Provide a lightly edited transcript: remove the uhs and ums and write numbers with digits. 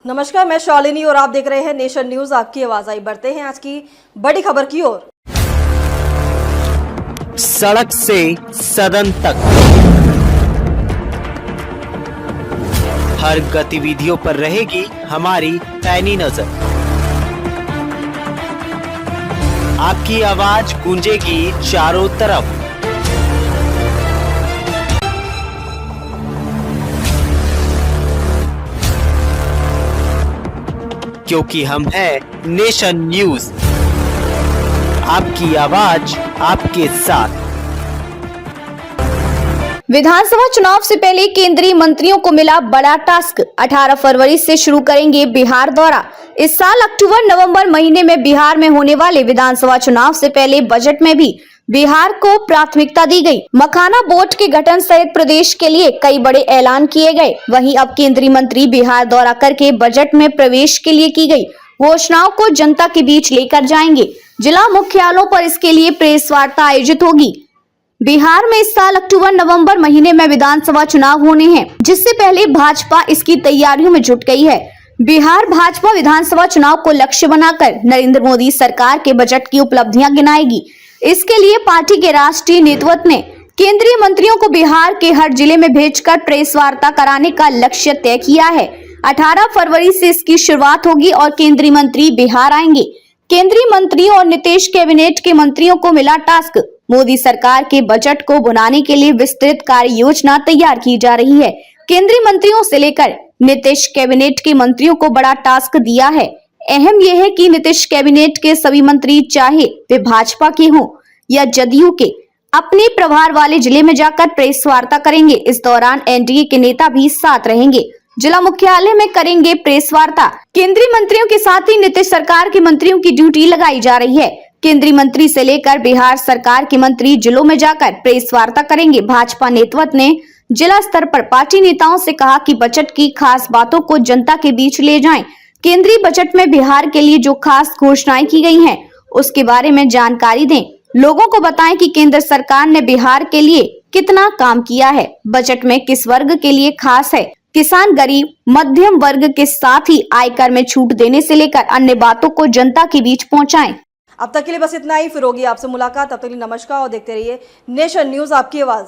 नमस्कार, मैं शालिनी और आप देख रहे हैं नेशन न्यूज। आपकी आवाज आई। बढ़ते हैं आज की बड़ी खबर की ओर। सड़क से सदन तक हर गतिविधियों पर रहेगी हमारी पैनी नजर। आपकी आवाज गूंजेगी चारों तरफ। क्योंकि हम हैं नेशन न्यूज, आपकी आवाज आपके साथ। विधानसभा चुनाव से पहले केंद्रीय मंत्रियों को मिला बड़ा टास्क। 18 फरवरी से शुरू करेंगे बिहार दौरा। इस साल अक्टूबर-नवंबर महीने में बिहार में होने वाले विधानसभा चुनाव से पहले बजट में भी बिहार को प्राथमिकता दी गई। मखाना बोर्ड के गठन सहित प्रदेश के लिए कई बड़े ऐलान किए गए। वहीं अब केंद्रीय मंत्री बिहार दौरा करके बजट में प्रवेश के लिए की गई घोषणाओं को जनता के बीच लेकर जाएंगे। जिला मुख्यालयों पर इसके लिए प्रेस वार्ता आयोजित होगी। बिहार में इस साल अक्टूबर-नवंबर महीने में विधानसभा चुनाव होने हैं, जिससे पहले भाजपा इसकी तैयारियों में जुट गई है। बिहार भाजपा विधानसभा चुनाव को लक्ष्य बनाकर नरेंद्र मोदी सरकार के बजट की उपलब्धियां गिनाएगी। इसके लिए पार्टी के राष्ट्रीय नेतृत्व ने केंद्रीय मंत्रियों को बिहार के हर जिले में भेजकर प्रेस वार्ता कराने का लक्ष्य तय किया है। 18 फरवरी से इसकी शुरुआत होगी और केंद्रीय मंत्री बिहार आएंगे। केंद्रीय मंत्रियों और नीतीश कैबिनेट के मंत्रियों को मिला टास्क। मोदी सरकार के बजट को बनाने के लिए विस्तृत कार्य योजना तैयार की जा रही है। केंद्रीय मंत्रियों से लेकर नीतीश कैबिनेट के मंत्रियों को बड़ा टास्क दिया है। अहम यह है कि नीतीश कैबिनेट के सभी मंत्री, चाहे वे भाजपा के हों या जदयू के, अपने प्रभार वाले जिले में जाकर प्रेस वार्ता करेंगे। इस दौरान एनडीए के नेता भी साथ रहेंगे। जिला मुख्यालय में करेंगे प्रेस वार्ता। केंद्रीय मंत्रियों के साथ ही नीतीश सरकार के मंत्रियों की ड्यूटी लगाई जा रही है। केंद्रीय मंत्री से लेकर बिहार सरकार के मंत्री जिलों में जाकर प्रेस वार्ता करेंगे। भाजपा नेतृत्व ने जिला स्तर पर पार्टी नेताओं से कहा कि बजट की खास बातों को जनता के बीच ले जाएं। केंद्रीय बजट में बिहार के लिए जो खास घोषणाएं की गई हैं, उसके बारे में जानकारी दें। लोगों को बताएं कि केंद्र सरकार ने बिहार के लिए कितना काम किया है। बजट में किस वर्ग के लिए खास है। किसान, गरीब, मध्यम वर्ग के साथ ही आयकर में छूट देने से लेकर अन्य बातों को जनता के बीच पहुंचाएं। अब तक के लिए बस इतना ही। फिर होगी आपसे मुलाकात। तब तक के लिए नमस्कार और देखते रहिए नेशन न्यूज, आपकी आवाज।